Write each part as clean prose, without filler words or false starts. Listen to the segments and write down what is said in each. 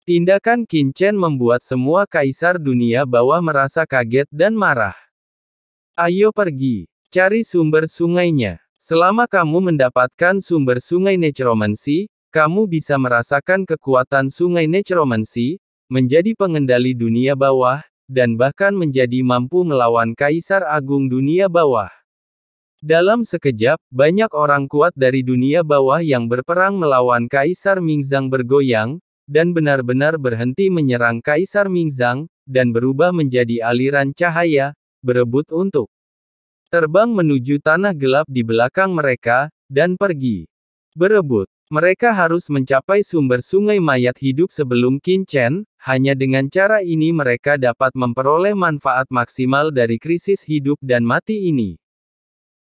Tindakan Qin Chen membuat semua kaisar dunia bawah merasa kaget dan marah. Ayo pergi, cari sumber sungainya. Selama kamu mendapatkan sumber sungai Necromancy, kamu bisa merasakan kekuatan sungai Necromancy, menjadi pengendali dunia bawah, dan bahkan menjadi mampu melawan Kaisar Agung dunia bawah. Dalam sekejap, banyak orang kuat dari dunia bawah yang berperang melawan Kaisar Mingzang bergoyang, dan benar-benar berhenti menyerang Kaisar Mingzang, dan berubah menjadi aliran cahaya, berebut untuk terbang menuju tanah gelap di belakang mereka, dan pergi. Berebut. Mereka harus mencapai sumber sungai mayat hidup sebelum Qin Chen, hanya dengan cara ini mereka dapat memperoleh manfaat maksimal dari krisis hidup dan mati ini.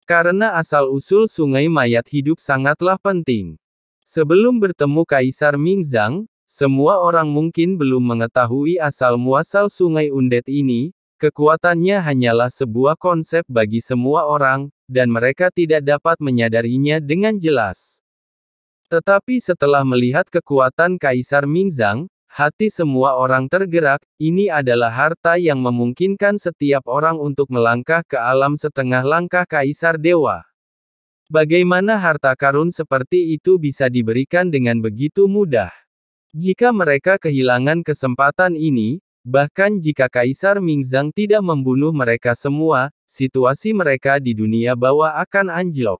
Karena asal-usul sungai mayat hidup sangatlah penting. Sebelum bertemu Kaisar Mingzang, semua orang mungkin belum mengetahui asal-muasal sungai undead ini, kekuatannya hanyalah sebuah konsep bagi semua orang, dan mereka tidak dapat menyadarinya dengan jelas. Tetapi setelah melihat kekuatan Kaisar Mingzang, hati semua orang tergerak, ini adalah harta yang memungkinkan setiap orang untuk melangkah ke alam setengah langkah Kaisar Dewa. Bagaimana harta karun seperti itu bisa diberikan dengan begitu mudah? Jika mereka kehilangan kesempatan ini, bahkan jika Kaisar Mingzang tidak membunuh mereka semua, situasi mereka di dunia bawah akan anjlok.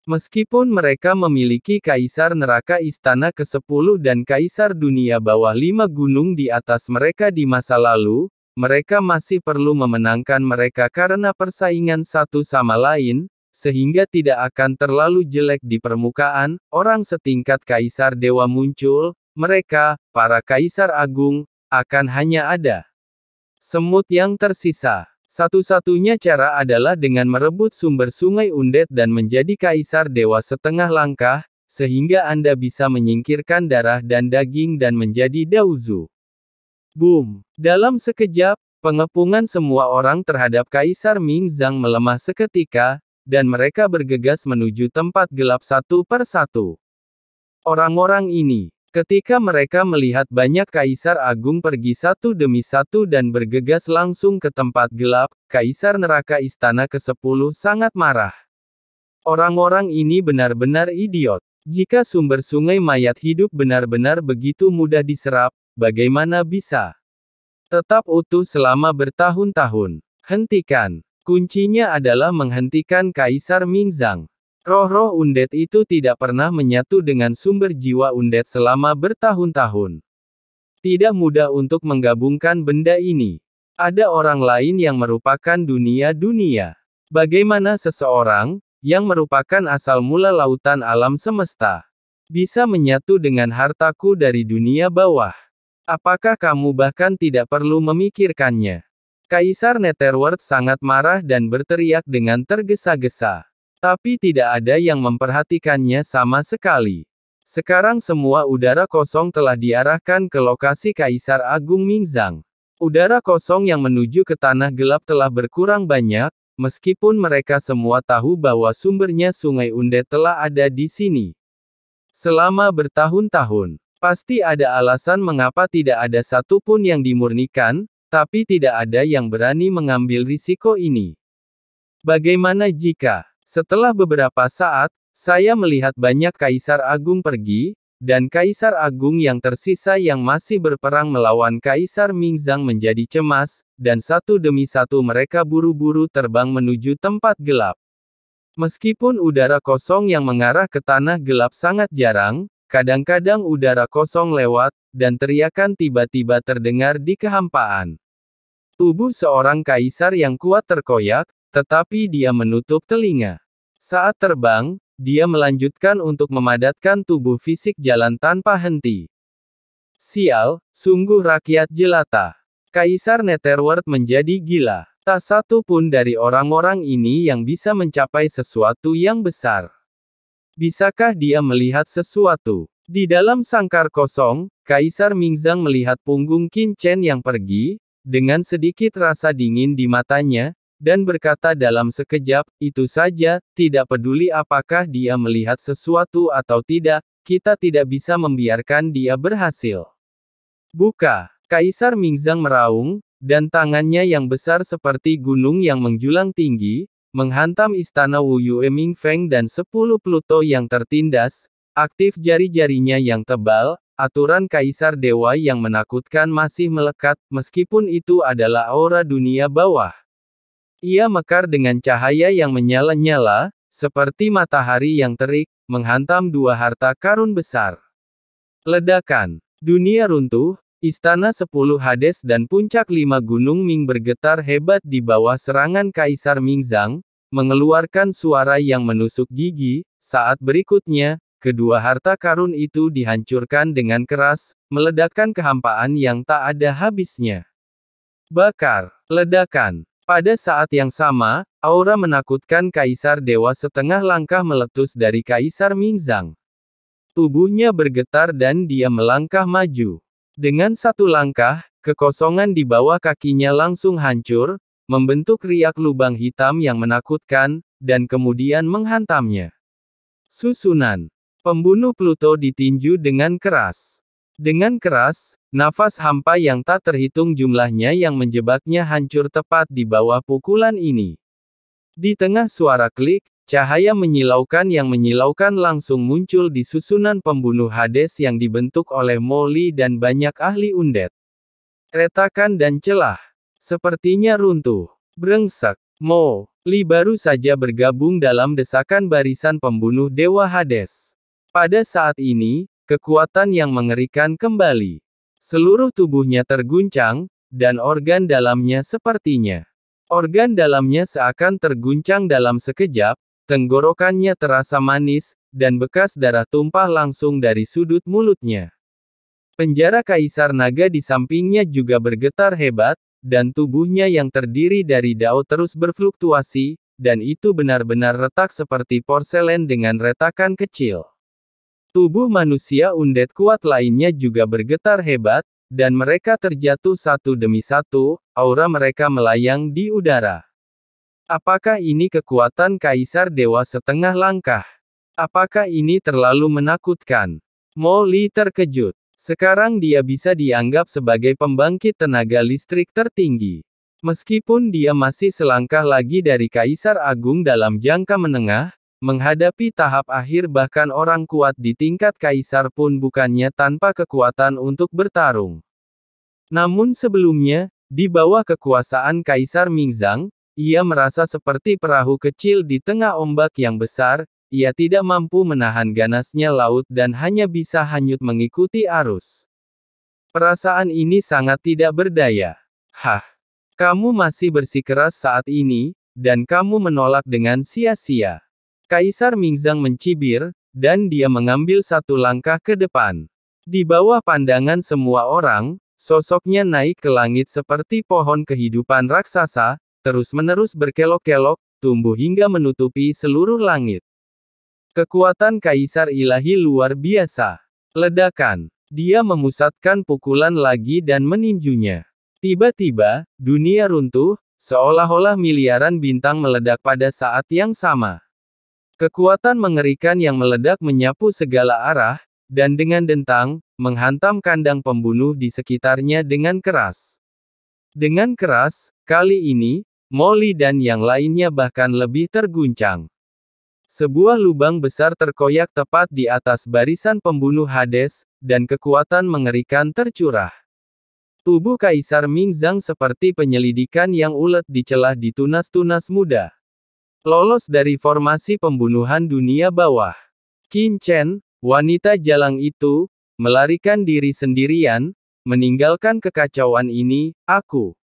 Meskipun mereka memiliki Kaisar Neraka Istana ke-10 dan Kaisar Dunia Bawah 5 gunung di atas mereka di masa lalu, mereka masih perlu memenangkan mereka karena persaingan satu sama lain, sehingga tidak akan terlalu jelek di permukaan, orang setingkat Kaisar Dewa muncul, mereka, para Kaisar Agung, akan hanya ada semut yang tersisa. Satu-satunya cara adalah dengan merebut sumber sungai undead dan menjadi Kaisar Dewa setengah langkah, sehingga Anda bisa menyingkirkan darah dan daging dan menjadi Daozu. Boom! Dalam sekejap, pengepungan semua orang terhadap Kaisar Mingzang melemah seketika, dan mereka bergegas menuju tempat gelap satu per satu. Orang-orang ini, ketika mereka melihat banyak Kaisar Agung pergi satu demi satu dan bergegas langsung ke tempat gelap, Kaisar Neraka Istana ke-10 sangat marah. Orang-orang ini benar-benar idiot. Jika sumber sungai mayat hidup benar-benar begitu mudah diserap, bagaimana bisa tetap utuh selama bertahun-tahun? Hentikan. Kuncinya adalah menghentikan Kaisar Mingzang. Roh-roh undead itu tidak pernah menyatu dengan sumber jiwa undead selama bertahun-tahun. Tidak mudah untuk menggabungkan benda ini. Ada orang lain yang merupakan dunia-dunia. Bagaimana seseorang, yang merupakan asal mula lautan alam semesta, bisa menyatu dengan hartaku dari dunia bawah? Apakah kamu bahkan tidak perlu memikirkannya? Kaisar Netherworld sangat marah dan berteriak dengan tergesa-gesa. Tapi tidak ada yang memperhatikannya sama sekali. Sekarang semua udara kosong telah diarahkan ke lokasi Kaisar Agung Mingzang. Udara kosong yang menuju ke tanah gelap telah berkurang banyak, meskipun mereka semua tahu bahwa sumbernya sungai undead telah ada di sini. Selama bertahun-tahun, pasti ada alasan mengapa tidak ada satupun yang dimurnikan, tapi tidak ada yang berani mengambil risiko ini. Bagaimana jika setelah beberapa saat, saya melihat banyak Kaisar Agung pergi, dan Kaisar Agung yang tersisa yang masih berperang melawan Kaisar Mingzang menjadi cemas, dan satu demi satu mereka buru-buru terbang menuju tempat gelap. Meskipun udara kosong yang mengarah ke tanah gelap sangat jarang, kadang-kadang udara kosong lewat, dan teriakan tiba-tiba terdengar di kehampaan. Tubuh seorang kaisar yang kuat terkoyak, tetapi dia menutup telinga. Saat terbang, dia melanjutkan untuk memadatkan tubuh fisik jalan tanpa henti. Sial, sungguh rakyat jelata. Kaisar Netherworld menjadi gila. Tak satu pun dari orang-orang ini yang bisa mencapai sesuatu yang besar. Bisakah dia melihat sesuatu? Di dalam sangkar kosong, Kaisar Mingzang melihat punggung Qin Chen yang pergi, dengan sedikit rasa dingin di matanya, dan berkata dalam sekejap, itu saja, tidak peduli apakah dia melihat sesuatu atau tidak, kita tidak bisa membiarkan dia berhasil. Buka! Kaisar Mingzang meraung, dan tangannya yang besar seperti gunung yang menjulang tinggi, menghantam istana Wu Yue Mingfeng dan 10 Pluto yang tertindas, aktif jari-jarinya yang tebal, aturan Kaisar Dewa yang menakutkan masih melekat, meskipun itu adalah aura dunia bawah. Ia mekar dengan cahaya yang menyala-nyala, seperti matahari yang terik, menghantam dua harta karun besar. Ledakan. Dunia runtuh, Istana 10 Hades dan puncak 5 Gunung Ming bergetar hebat di bawah serangan Kaisar Mingzang, mengeluarkan suara yang menusuk gigi. Saat berikutnya, kedua harta karun itu dihancurkan dengan keras, meledakkan kehampaan yang tak ada habisnya. Bakar. Ledakan. Pada saat yang sama, aura menakutkan Kaisar Dewa setengah langkah meletus dari Kaisar Mingzang. Tubuhnya bergetar dan dia melangkah maju. Dengan satu langkah, kekosongan di bawah kakinya langsung hancur, membentuk riak lubang hitam yang menakutkan, dan kemudian menghantamnya. Susunan. Pembunuh Pluto ditinju dengan keras. Dengan keras, nafas hampa yang tak terhitung jumlahnya yang menjebaknya hancur tepat di bawah pukulan ini. Di tengah suara klik, cahaya menyilaukan yang menyilaukan langsung muncul di susunan pembunuh Hades yang dibentuk oleh Mo Li dan banyak ahli undead. Retakan dan celah. Sepertinya runtuh. Brengsek. Mo Li baru saja bergabung dalam desakan barisan pembunuh Dewa Hades. Pada saat ini, kekuatan yang mengerikan kembali. Seluruh tubuhnya terguncang, dan organ dalamnya sepertinya. Organ dalamnya seakan terguncang dalam sekejap, tenggorokannya terasa manis, dan bekas darah tumpah langsung dari sudut mulutnya. Penjara Kaisar Naga di sampingnya juga bergetar hebat, dan tubuhnya yang terdiri dari dao terus berfluktuasi, dan itu benar-benar retak seperti porselen dengan retakan kecil. Tubuh manusia undead kuat lainnya juga bergetar hebat, dan mereka terjatuh satu demi satu, aura mereka melayang di udara. Apakah ini kekuatan Kaisar Dewa setengah langkah? Apakah ini terlalu menakutkan? Mo Li terkejut. Sekarang dia bisa dianggap sebagai pembangkit tenaga listrik tertinggi. Meskipun dia masih selangkah lagi dari Kaisar Agung dalam jangka menengah, menghadapi tahap akhir bahkan orang kuat di tingkat Kaisar pun bukannya tanpa kekuatan untuk bertarung. Namun sebelumnya, di bawah kekuasaan Kaisar Mingzang, ia merasa seperti perahu kecil di tengah ombak yang besar, ia tidak mampu menahan ganasnya laut dan hanya bisa hanyut mengikuti arus. Perasaan ini sangat tidak berdaya. Hah? Kamu masih bersikeras saat ini, dan kamu menolak dengan sia-sia. Kaisar Mingzang mencibir, dan dia mengambil satu langkah ke depan. Di bawah pandangan semua orang, sosoknya naik ke langit seperti pohon kehidupan raksasa, terus-menerus berkelok-kelok, tumbuh hingga menutupi seluruh langit. Kekuatan Kaisar Ilahi luar biasa. Ledakan. Dia memusatkan pukulan lagi dan meninjunya. Tiba-tiba, dunia runtuh, seolah-olah miliaran bintang meledak pada saat yang sama. Kekuatan mengerikan yang meledak menyapu segala arah, dan dengan dentang, menghantam kandang pembunuh di sekitarnya dengan keras. Dengan keras, kali ini, Mo Li dan yang lainnya bahkan lebih terguncang. Sebuah lubang besar terkoyak tepat di atas barisan pembunuh Hades, dan kekuatan mengerikan tercurah. Tubuh Kaisar Mingzang seperti penyelidikan yang ulet di celah di tunas-tunas muda. Lolos dari formasi pembunuhan dunia bawah. Qin Chen, wanita jalang itu, melarikan diri sendirian, meninggalkan kekacauan ini, aku.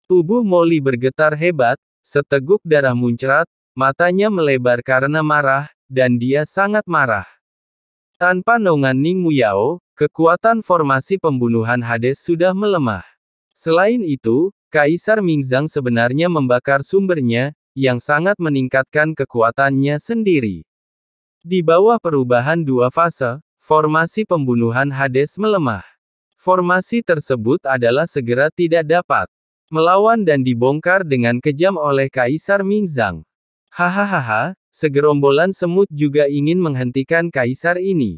Tubuh Mo Li bergetar hebat, seteguk darah muncrat, matanya melebar karena marah, dan dia sangat marah. Tanpa naungan Ning Muyao, kekuatan formasi pembunuhan Hades sudah melemah. Selain itu, Kaisar Mingzang sebenarnya membakar sumbernya, yang sangat meningkatkan kekuatannya sendiri. Di bawah perubahan dua fase, formasi pembunuhan Hades melemah. Formasi tersebut adalah segera tidak dapat melawan dan dibongkar dengan kejam oleh Kaisar Mingzang. Hahaha, segerombolan semut juga ingin menghentikan Kaisar ini.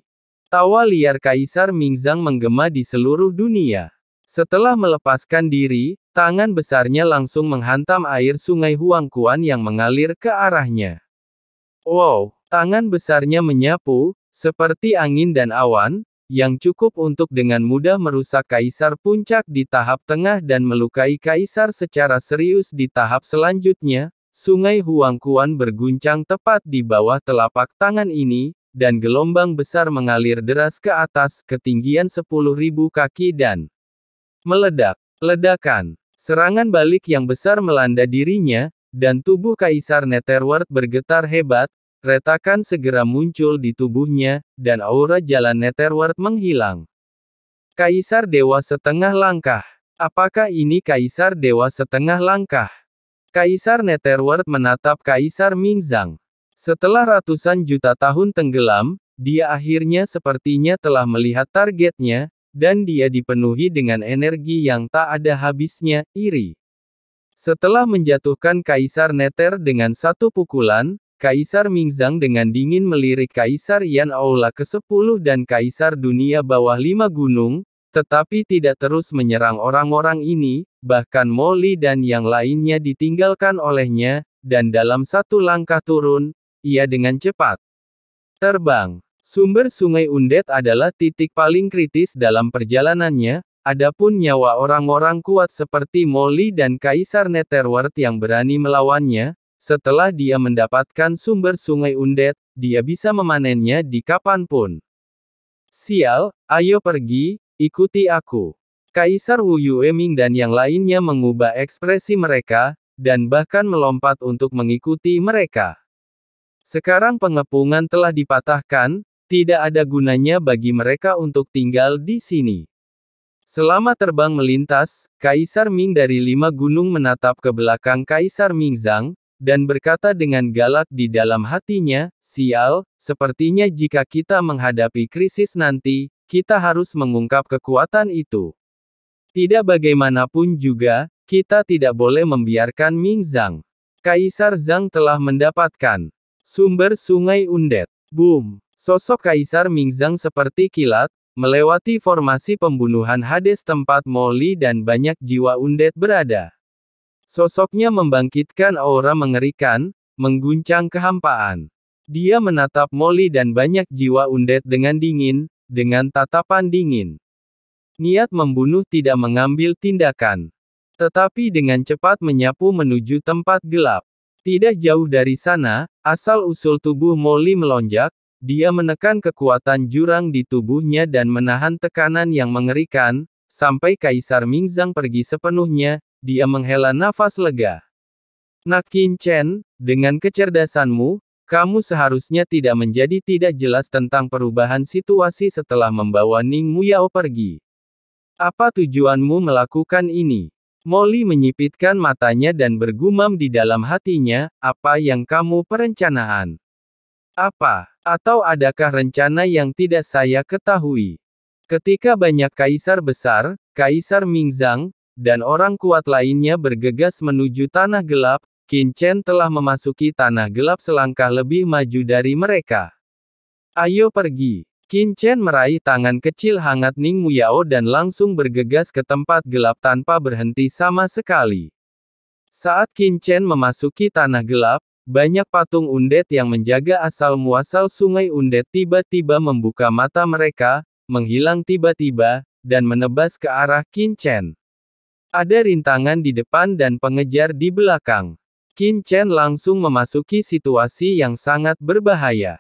Tawa liar Kaisar Mingzang menggema di seluruh dunia. Setelah melepaskan diri, tangan besarnya langsung menghantam air sungai Huangquan yang mengalir ke arahnya. Wow, tangan besarnya menyapu, seperti angin dan awan, yang cukup untuk dengan mudah merusak Kaisar Puncak di tahap tengah dan melukai Kaisar secara serius di tahap selanjutnya. Sungai Huangquan berguncang tepat di bawah telapak tangan ini, dan gelombang besar mengalir deras ke atas, ketinggian 10.000 kaki dan meledak. Ledakan. Serangan balik yang besar melanda dirinya, dan tubuh Kaisar Netherworld bergetar hebat, retakan segera muncul di tubuhnya, dan aura jalan Netherworld menghilang. Kaisar Dewa Setengah Langkah. Apakah ini Kaisar Dewa Setengah Langkah? Kaisar Netherworld menatap Kaisar Mingzang. Setelah ratusan juta tahun tenggelam, dia akhirnya sepertinya telah melihat targetnya, dan dia dipenuhi dengan energi yang tak ada habisnya, iri. Setelah menjatuhkan Kaisar Nether dengan satu pukulan, Kaisar Mingzang dengan dingin melirik Kaisar Yan Aula ke-10 dan Kaisar Dunia Bawah 5 Gunung, tetapi tidak terus menyerang orang-orang ini, bahkan Molly dan yang lainnya ditinggalkan olehnya, dan dalam satu langkah turun, ia dengan cepat terbang. Sumber Sungai Undead adalah titik paling kritis dalam perjalanannya, adapun nyawa orang-orang kuat seperti Molly dan Kaisar Netherworld yang berani melawannya, setelah dia mendapatkan sumber Sungai Undead, dia bisa memanennya di kapanpun. Sial, ayo pergi, ikuti aku. Kaisar Wu Yueming dan yang lainnya mengubah ekspresi mereka, dan bahkan melompat untuk mengikuti mereka. Sekarang pengepungan telah dipatahkan, tidak ada gunanya bagi mereka untuk tinggal di sini. Selama terbang melintas, Kaisar Ming dari 5 gunung menatap ke belakang Kaisar Mingzang, dan berkata dengan galak di dalam hatinya, sial, sepertinya jika kita menghadapi krisis nanti, kita harus mengungkap kekuatan itu. Tidak bagaimanapun juga, kita tidak boleh membiarkan Mingzang. Kaisar Zhang telah mendapatkan sumber Sungai Undead. Boom! Sosok Kaisar Mingzang seperti kilat, melewati formasi pembunuhan Hades tempat Molly dan banyak jiwa undead berada. Sosoknya membangkitkan aura mengerikan, mengguncang kehampaan. Dia menatap Molly dan banyak jiwa undead dengan dingin, dengan tatapan dingin. Niat membunuh tidak mengambil tindakan. Tetapi dengan cepat menyapu menuju tempat gelap. Tidak jauh dari sana, asal-usul tubuh Molly melonjak, dia menekan kekuatan jurang di tubuhnya dan menahan tekanan yang mengerikan, sampai Kaisar Mingzang pergi sepenuhnya, dia menghela nafas lega. Nak Qin Chen, dengan kecerdasanmu, kamu seharusnya tidak menjadi tidak jelas tentang perubahan situasi setelah membawa Ning Muyao pergi. Apa tujuanmu melakukan ini? Molly menyipitkan matanya dan bergumam di dalam hatinya, apa yang kamu perencanaan? Apa? Atau adakah rencana yang tidak saya ketahui? Ketika banyak kaisar besar, Kaisar Mingzang, dan orang kuat lainnya bergegas menuju tanah gelap, Qin Chen telah memasuki tanah gelap selangkah lebih maju dari mereka. Ayo pergi. Qin Chen meraih tangan kecil hangat Ning Muyao dan langsung bergegas ke tempat gelap tanpa berhenti sama sekali. Saat Qin Chen memasuki tanah gelap, banyak patung undead yang menjaga asal-muasal Sungai Undead tiba-tiba membuka mata mereka, menghilang tiba-tiba, dan menebas ke arah Qin Chen. Ada rintangan di depan dan pengejar di belakang. Qin Chen langsung memasuki situasi yang sangat berbahaya.